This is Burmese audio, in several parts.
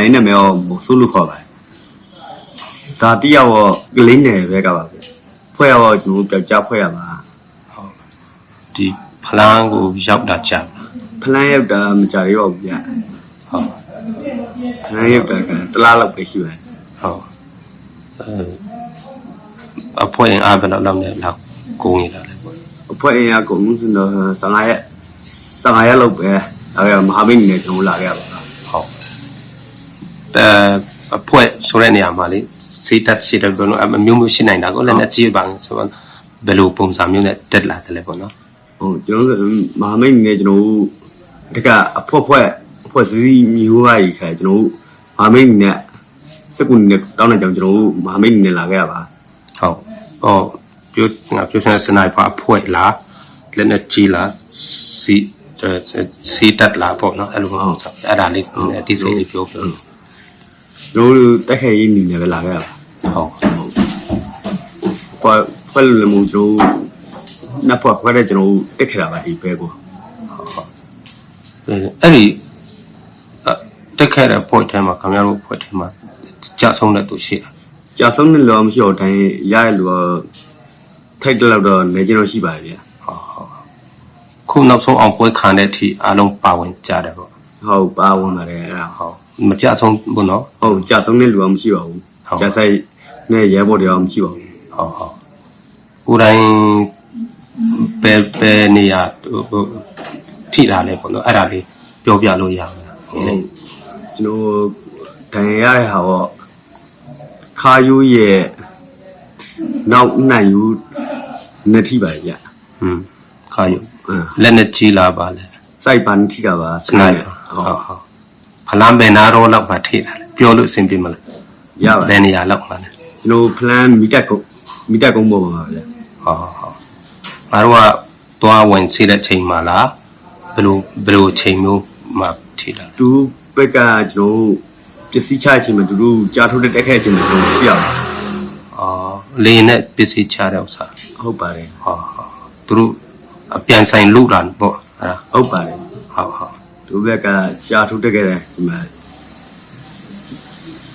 တိုင်းနဲ့မျိုးမဆိုးလို့ခေါ်ပါတယ်ဒါတိရောကလေးနယ်ပဲကပါဗျဖွဲ့ရောကျွန်တော်ပြောက်ကြဖွဲ့ရပါဟုတ်ဒီဖလန်းကိုရောက်တာကြာဖလန်းရောက်တာမကြရတော့ဘူးဗျဟုတ်ဖလန်းရောက်တာကတလားလောက်ပဲရှိပါတယ်ဟုတ်အဖွဲရင်အားဘယ်လောက်လောက်နဲ့လောက်ကုန်နေတာလဲပေါ့အဖွဲရင်အားကုန်ဆိုတော့15ရက်လောက်ပဲအဲမဟာမိတ်နဲ့ကျွန်တော်လာခဲ့ပါဟုတ်အဖွဲဆိုတဲ့နေရာမှာလေစေးတက်ရှိတယ်ဘယ်လိုအမျိုးမျိုးရှိနိုင်တာကိုလည်းအကြည့်ပါဆိုတော့ဘယ်လိုပုံစံမျိုးနဲ့တက်လာတယ်လဲပေါ့နော်ဟုတ်ကျွန်တော်မဟာမိတ်နဲ့ကျွန်တော်တကအဖွဲ့စည်းမျိုးပါကြီးခဲကျွန်တော်မဟာမိတ်နဲ့စကုနဲ့တောင်းတဲ့ကြောင့်ကျွန်တော်မဟာမိတ်နဲ့လာခဲ့ရပါဟုတ်ပြောစစနိုက်ပါဖွဲ့လားလက်နဲ့ကြီးလားစီတက်လာပေါ့နော်အဲ့လိုမျိုးဆိုအဲ့ဒါလေးအတိစိတ်လေးပြောကျွန်တော်တက်ခဲရင်းနေလည်းပဲလာခဲ့ရပါဟုတ်ဖွဲ့လို့မျိုးကျွန်တော်နှစ်ဖွဲ့တဲ့ကျွန်တော်တက်ခဲ့တာပါဒီဘဲကိုဟုတ်အဲ့ဒီတက်ခဲ့တဲ့ဖွဲ့ထဲမှာခင်ဗျားတို့ဖွဲ့ထဲမှာကြာဆုံးတဲ့သူရှိတာကြာဆုံးတဲ့လူမရှိတော့တိုင်းရတဲ့လူထိုက်တော့တော့နေကျတော့ရှိပါတယ်ဗျာဟုတ်ခုနောက်ဆုံးအောင်ပွဲခံတဲ့အထိအားလုံးပါဝင်ကြတယ်ပေါ့ဟုတ်ပါဝင်ပါတယ်အဲ့ဒါဟုတ်မကြဆုံးဘူးနော်ဟုတ်ကြဆုံးတဲ့လူမရှိပါဘူးကြဆိုင်နဲ့ရဲဘော်တွေမရှိပါဘူးဟုတ်ကိုယ်တိုင်ပဲနေရထိတာလဲပေါ့နော်အဲ့ဒါလေးပြောပြလို့ရမှာဟုတ်ကျွန်တော်ဒဏ်ရာရတဲ့ဟာတော့ခါယူရဲ့နောက်နိုင်ယူနေထိပါဗျခါယူလက်နဲ့ကြီးလာပါလေစိုက်ပန်းထိတာပါစနိုက်ဟုတ်ဖလန်ဘယ်နာရောလောက်မှထိတာလေပြောလို့အဆင်ပြေမလားရပါဘယ်နေရာလောက်မှလဲကျွန်တော်ဖလန်မီတက်ကုန်းပေါ်ပါဗျငါတို့ကသွားဝင်စီးတဲ့ချိန်မှာလားဘယ်လိုချိန်မျိုးမှထိတာသူဘက်ကကျွန်တော်ပစ္စည်းချချိန်မှာသူတို့ကြားထုတ်တဲ့တက်ခဲ့ချိန်မှာကျွန်တော်ရှိရပါလေနဲ့ပစ္စည်းချတဲ့ဥစ္စာဟုတ်ပါတယ်သူတို့အပြန်ဆိုင်လုတာပေါ့အဲ့ဒါဟုတ်ပါတယ်ဟုတ်သူဘက်ကကြားထုတ်တက်ခဲ့တယ်ဒီမှာ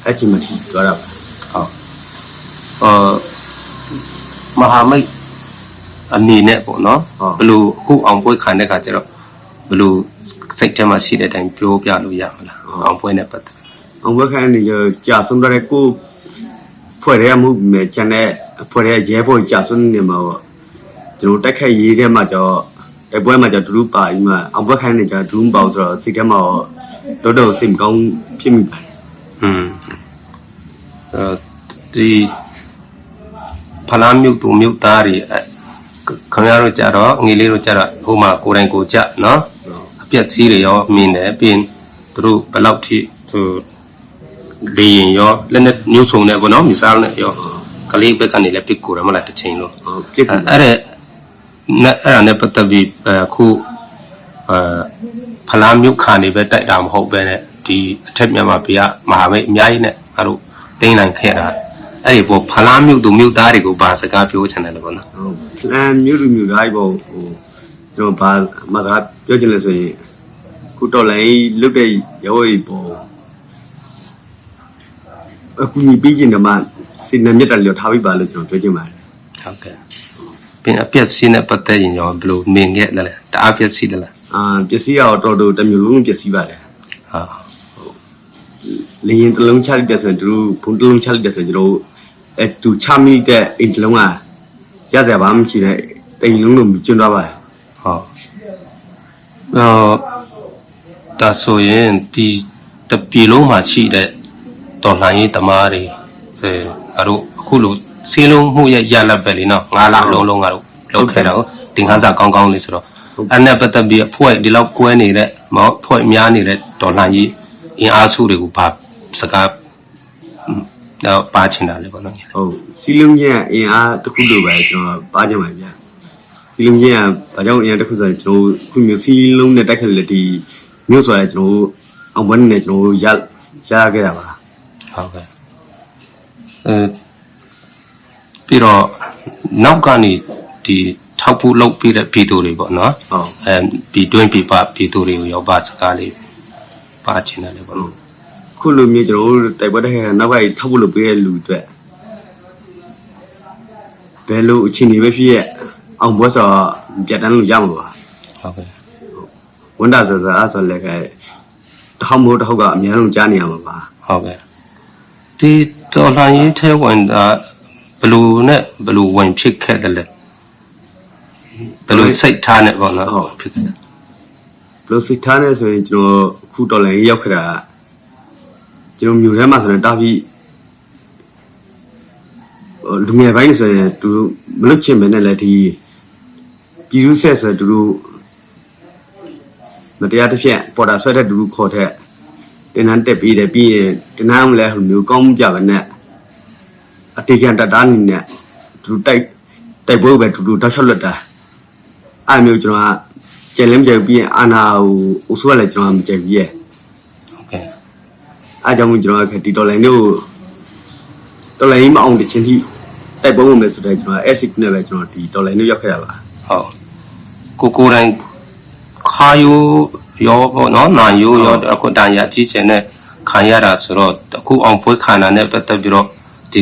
အဲ့ချိန်မှာထိသွားတာဟုတ်မဟာမိတ်အနေနဲ့ပေါ့နော်ဘယ်လိုအခုအောင်ပွဲခံတဲ့ခါကျတော့ဘယ်လိုစိတ်ထဲမှာရှိတဲ့အတိုင်းပြောပြလို့ရမလားအောင်ပွဲနဲ့ပတ်သက်အောင်ပွဲခံနေကြာဆုံးတဲ့ကိုဖွဲ့ရမှုမဲ့ကျန်တဲ့ဖွဲ့ရရဲဘော်ကြာဆုံးနေမှာပေါ့ကျွန်တော်တက်ခက်ရေးထဲမှာကျတော့တိုက်ပွဲမှာကျဒူးပါပြီးမှအောင်ပွဲခံနေကြဒူးပေါဆိုတော့စိတ်ထဲမှာတော့စိတ်မကောင်းဖြစ်မိပါတယ်ဒီဖလားမြုပ်သူမြုပ်သားတွေခင်ဗျားတို့ကြတော့ငွေလေးတို့ကြတော့ဟိုမှာကိုယ်တိုင်ကိုကြနော်အပြက်စီးတွေရောမြင်တယ်ပြီးသူတို့ဘယ်လောက်ထိသူလေရင်ရောလက်နဲ့ညှို့ဆုံနေပေါ့နော်မီဆိုင်နဲ့ရောကလေးဘက်ကနေလည်းပစ်ကိုရမလားတစ်ချိန်လို့အဲ့ဒါနဲ့ပတ်သက်ပြီးအခုဖလားမြုပ်ခါနေပဲတိုက်တာမဟုတ်ပဲနဲ့ဒီအထက်မြန်မာပြည်ကမဟာမိတ်အများကြီးနဲ့ငါတို့တင်းနိုင်ခဲ့တာအဲ့ဒီပေါ်ဖလားမြုပ်သူမြုပ်သားတွေကိုဘာစကားပြောချင်တယ်လဲပေါ့နော်ဖလားမြုပ်သူမြုပ်သားတွေပေါ့ကျွန်တော်ဘာမစကားပြောချင်လဲဆိုရင်ခုတော်လိုင်းလွတ်တဲ့ရောကြီးပေါ့အခုညီပြီးကျင်တယ်မှစိတ်နဲ့မြတ်တယ်လို့ထားပြီးပါလို့ကျွန်တော်ပြောချင်ပါတယ်ဟုတ်ကဲ့ပြင်အပြက်စီးနဲ့ပတ်သက်ရင်ရောဘယ်လိုမြင်ခဲ့လဲတအားပြက်စီးလားပစ္စည်းကတော့တော်တော်တစ်မျိုးလုံးပစ္စည်းပါတယ်လေရင်တစ်လုံးချလိုက်တဲ့ဆိုရင်တို့ဘုံတစ်လုံးချလိုက်တဲ့ဆိုရင်တို့သူချမိတဲ့အိမ်တစ်လုံးကရစရာဘာမှမရှိတဲ့အိမ်လုံးလို့ကျွန်းသွားပါတယ်ဒါဆိုရင်ဒီတပြည်လုံးမှာရှိတဲ့တော်လှန်ရေးသမားတွေအဲ့တို့အခုလိုစီးလုံးမှုရဲ့ရလက်ပဲလေနော်9လလုံးငါတို့လောက်ခဲ့တာကိုတင်ခန်းစာကောင်းလေးဆိုတော့အဲ့နဲ့ပတ်သက်ပြီးအဖွဲ့ဒီလောက်ကွဲနေတဲ့ဖွဲ့များနေတဲ့တော်လှန်ရေးအင်အားစုတွေကိုပါစကားတော့ပါချင်တာလေပေါ့နော်ဟုတ်စီးလုံးချင်းအင်အားတစ်ခုလိုပဲကျွန်တော်ပါချင်ပါဗျာစီးလုံးချင်းကဘာကြောင့်အင်အားတစ်ခုဆိုရင်ကျွန်တော်ခုမျိုးစီးလုံးနဲ့တက်ခဲ့လေဒီမျိုးဆိုရင်ကျွန်တော်အောင်ပွဲနဲ့ကျွန်တော်ရခဲ့တာပါဟုတ်ကဲ့ပြီးတော့နောက်ကနေဒီထောက်ဖို့လုပ်ပြီးတဲ့ပြည်သူတွေပေါ့နော်ဟုတ်ပြီးတွင်းပြပပြည်သူတွေကိုရောက်ပါစကားလေးပါချင်တယ်လေပေါ့နော်ခ ခုလိုမျိုးကျွန်တော်တို့တိုက်ပွဲတဲ့နောက်ပိုင်းထောက်ဖို့လုပ်ပေးတဲ့လူတွေဘယ်လိုအခြေအနေပဲဖြစ်ရဲ့အောင်ပွဲဆိုပြတ်တန်းလို့ရမှာပါ ဟုတ်ကဲ့ ဝန်တာဆိုလည်းခဲတစ်ခေါက်မို့တစ်ခေါက်ကအများဆုံးကြားနေရမှာပါ ဟုတ်ကဲ့ဒီတော်လှန်ရေးထဲဝင်တာဘလူနဲ့ဘလူဝင်ဖြစ်ခဲ့တယ်လေဘလူစိတ်ထားနဲ့ပေါ့နော်ဖြစ်ခဲ့တယ် ဘလို့စစ်ထားနေဆိုရင်ကျွန်တော်ခုတော်လည်းရောက်ခတာကျွန်တော်မြို့ထဲမှာဆိုရင်တာပြီးလူငယ်ပိုင်းဆိုရင်သူမလွတ်ချင်မနဲ့လည်းဒီပြည်သူဆက်ဆိုရင်သူတို့မတရားတစ်ဖြင့်ပေါ်တာဆွဲတဲ့သူတို့ခေါ်တဲ့တင်နန်းတက်ပြီးတယ်ပြီးရင်တင်နန်းလည်းဟိုမျိုးကောင်းမှုကြပါနဲ့အတေကန်တတားနေနဲ့သူတိုက်ပွဲပဲသူတို့တောက်လျှောက်လွတ်တာအဲ့မျိုးကျွန်တော်ကကျယ်လင်းကြပြီးရင်အာနာဟိုအစိုးရလည်းကျွန်တော်မကြိုက်ဘူးရဲ့ ဟုတ်ကဲ့ အားကြောင့်ကျွန်တော်ကဒီဒေါ်လာမျိုးဒေါ်လာကြီးမအောင်တချင်းထိတိုက်ပွဲဝင်မယ်ဆိုတော့ကျွန်တော် ASIC နဲ့ပဲကျွန်တော်ဒီဒေါ်လာမျိုးရောက်ခဲ့တာပါ ဟုတ်ကိုတိုင်းခါယိုရောပေါ့နော်နာယိုရောအခုတန်ရကြီးချင်တဲ့ခံရတာဆိုတော့အခုအောင်ပွဲခံတာနဲ့ပတ်သက်ပြီးတော့ဒီ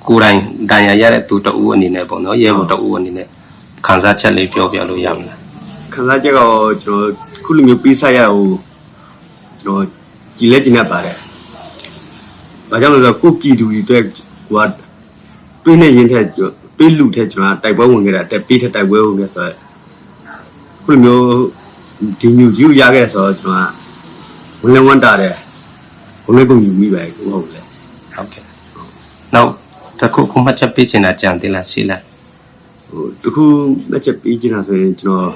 ကိုတိုင်းတန်ရရတဲ့သူတအူးအနေနဲ့ပေါ့နော်ရဲဘော်တအူးအနေနဲ့ခံစားချက်လေးပြောပြလို့ရမလား ခံစားချက်ကတော့ကျွန်တော်ခုလိုမျိုးပေးဆက်ရအောင်ကျွန်တော်ကြည်လက်ကြည်နေပါတယ်။ဘာကြောင့်လဲဆိုတော့ကိုပြည်သူတွေအတွက်ဟိုကတွေးနေရင်တဲ့တွေးလူတဲ့ကျွန်တော်တိုက်ပွဲဝင်ခဲ့တာတက်ပေးတဲ့တိုက်ပွဲဝင်ခဲ့ဆိုတော့ခုလိုမျိုးဒီညူကြီးရခဲ့ဆိုတော့ကျွန်တော်ဝင်လန်းဝန်းတာတယ်ဘုံလေးကုန်ယူမိပဲဟုတ်လေ ဟုတ်ကဲ့နောက်တစ်ခုမှချက်ပေးချင်တာကြံသေးလားရှိလား ဟိုတခုလက်ချက်ပေးချင်တာဆိုရင်ကျွန်တော်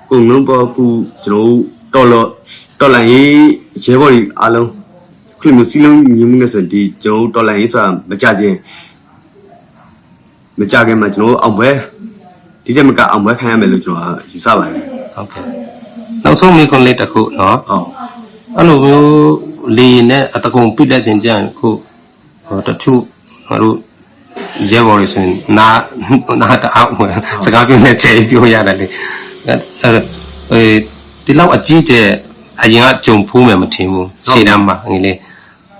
ကုံလုံးပေါ်ခုကျွန်တော်တော်လိုင်းရေးရဲဘော်ကြီးအားလုံးခုလိုမျိုးစီလုံးညီမှုနဲ့ဆိုရင်ဒီကျွန်တော်တော်လိုင်းရေးဆိုတာမကြခင်မှာကျွန်တော်အောင်ပွဲဒီတက်မကအောင်ပွဲခံရမယ်လို့ကျွန်တော်ယူဆပါတယ် ဟုတ်ကဲ့နောက်ဆုံးမိခွန်းလေးတစ်ခုနော် ဟုတ် အဲ့လိုမျိုးလေနဲ့အတကုံပြစ်လက်ခြင်းကြံခုဟိုတချို့ငါတို့ရဲဘော်တွေဆိုရင်နာတအားဝင်စကားပြောနေတယ်ပြောရတယ်လေဒီလောက်အကြီးကျယ်အရင်ကကြုံဖူးမယ်မထင်ဘူးရှေ့တန်းမှာငယ်လေး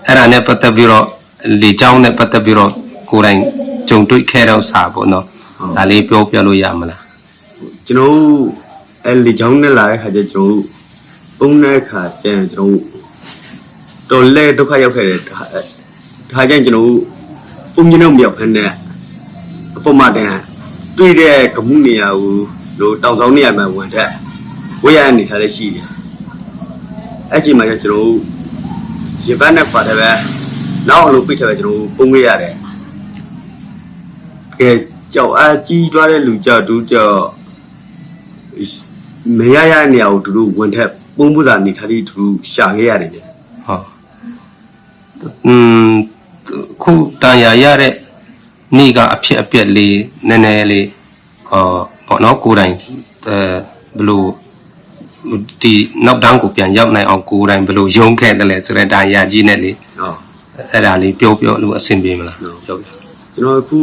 အဲ့ဒါနဲ့ပတ်သက်ပြီးတော့လေချောင်းနဲ့ပတ်သက်ပြီးတော့ကိုယ်တိုင်ကြုံတွေ့ခဲ့တော့စာပေါ့နော်ဒါလေးပြောပြလို့ရမလား ကျွန်တော်အဲ့လေချောင်းနဲ့လာတဲ့ခါကျကျွန်တော်ပုံတဲ့ခါကျရင်ကျွန်တော်တော်လဲဒုက္ခရောက်ခဲ့တယ်ဒါကျရင်ကျွန်တော်ပုံမြင်တော့မရောက်ခနဲ့အပေါ်မှာတန်တွေ့တဲ့ကမှုနေရာကိုလို့တောင်ဆောင်နေရာမှာဝင်တဲ့ဝေးရအနေထားလေးရှိတယ်အဲ့ချိန်မှာကျကျွန်တော်ရေပန်းနဲ့ပါတယ်ပဲနောက်အလုပ်ပြစ်တယ်ပဲကျွန်တော်ပုံခဲ့ရတယ်ကဲကြောက်အားကြီးသွားတဲ့လူကြောက်တူးကြောက်မရရနေရာကိုသူတို့ဝင်ထက်ပုံပူစာနေထားပြီးသူတို့ရှာခဲ့ရတယ်ဗျ ဟုတ်ခုတန်ရရတဲ့နေ့ကအဖြစ်အပျက်လေးနည်းနည်းလေးပေါ့နော်ကိုယ်တိုင်ဘလို့ဒီနောက်တန်းကိုပြန်ရောက်နိုင်အောင်ကိုယ်တိုင်ဘလို့ရုံးခဲ့တယ်လဲဆိုတဲ့တန်ရကြီးနဲ့လေ ဟုတ် အဲ့ဒါလေးပြောလို့အဆင်ပြေမလားပြောပြ ကျွန်တော်အခု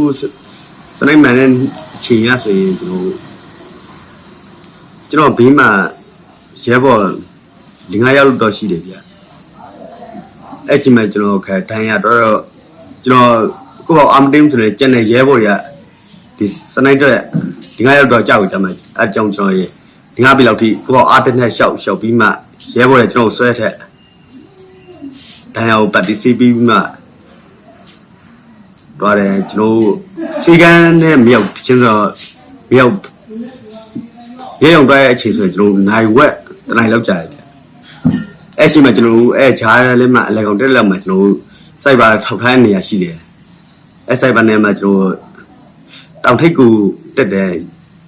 စနိုက်မန်နဲ့အချိန်ရဆိုရင်ကျွန်တော်ဘေးမှာရဲဘော်5ယောက်တော့ရှိတယ်ဗျအဲ့ချိန်မှာကျွန်တော်ခက်တန်ရတော့ကျွန်တော်ကိုယ့်ဘောက်အာမတင်းဆိုတဲ့ကျန်တဲ့ရဲဘော်တွေကဒီစနိုက်တော့5ယောက်တော့ကြောက်ကြမှာအဲ့ကြောင့်ကျွန်တော်ရေ5ပြီလောက်ထိကိုယ့်ဘောက်အာတစ်နဲ့ရှောက်ပြီးမှရဲဘော်တွေကျွန်တော်ဆွဲထက်တန်ရကိုပတ်တီစီပြီးမှတော့တယ်ကျွန်တော်စီကန်းနဲ့မြောက်ချင်းဆိုမြောက်ရဲအောင်တွဲအချိန်ဆိုရင်ကျွန်တော်နိုင်ဝက်တနိုင်လောက်ကြာတယ်အဲ့ရှိမှကျွန်တော်အဲ့ဂျားလေးမှအလဲကောင်တက်လက်မှကျွန်တော်စိုက်ပါထောက်ထားနေရရှိတယ်အဲ့စိုက်ပါနေမှကျွန်တော်တောင်ထိပ်ကိုတက်တယ်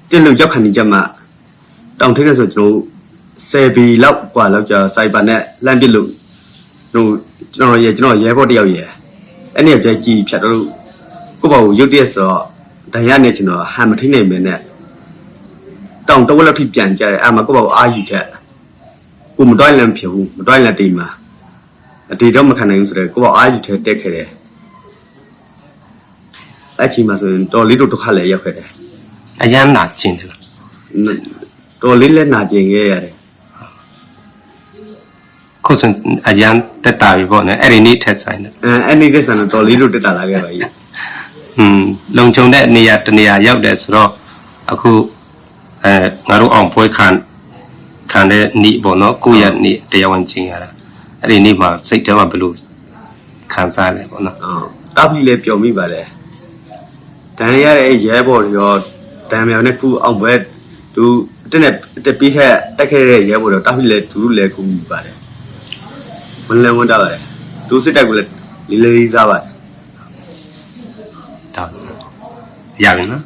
တက်လို့ရောက်ခဏကြမှာတောင်ထိပ်လဲဆိုကျွန်တော်10ဘီလောက်กว่าလောက်ကြာစိုက်ပါနဲ့လမ်းပစ်လို့ကျွန်တော်ရဲဘော်တယောက်ရဲအဲ့ဒီကြိုက်ကြည့်ဖြတ်တော့ကိုယ့်ဘောကိုရုပ်တရက်ဆိုတော့ဒဏ်ရနေကျွန်တော်ဟန်မထိနိုင်မင်းနဲ့တောင်တဝက်လောက်ထိပြန်ကြတယ်အဲ့မှာကိုယ့်ဘောကိုအာယူချက်ကိုမတွိုင်းလမ်းဖြစ်ဘူးမတွိုင်းလမ်းတိမ်မှာအတေတော့မခံနိုင်ဘူးဆိုတော့ကိုယ့်ဘောအာယူထဲတက်ခဲ့တယ်အဲ့ချိန်မှာဆိုရင်တော်လေးတို့ဒုက္ခလည်းရောက်ခဲ့တယ် အရန်နာကျင်တယ်လား တော်လေးလည်းနာကျင်ခဲ့ရတယ် ခုဆိုအရန်တက်တာပြီပေါ့နော်အဲ့ဒီနေ့ထက်ဆိုင်တယ် အဲ့ဒီကိစ္စတော့တော်လေးတို့တက်တာလာခဲ့ပါကြီး လုံခြုံတဲ့နေရာတနေရာရောက်တယ်ဆိုတော့အခုငါတို့အောင်ပွဲခံတဲ့နေ့ပေါ့နော်ကိုယ့်ရဲ့နေ့တရားဝင်ချင်းရတာအဲ့ဒီနေ့မှာစိတ်ထဲမှာဘယ်လိုခံစားလဲပေါ့နော် တာပြီလေပျော်မိပါလေတန်ရတဲ့ရဲဘော်ရောတန်မြောင်နဲ့ခုအောင်ပွဲသူတက်ပြီးတက်ခဲ့တဲ့ရဲဘော်တော့တာပြီလေသူတို့လည်းခုမိပါလေဝန်လည်းဝန်တာပါလေသူစစ်တပ်ကလည်းလေးစားပါတယ် ဒါရပြီနော်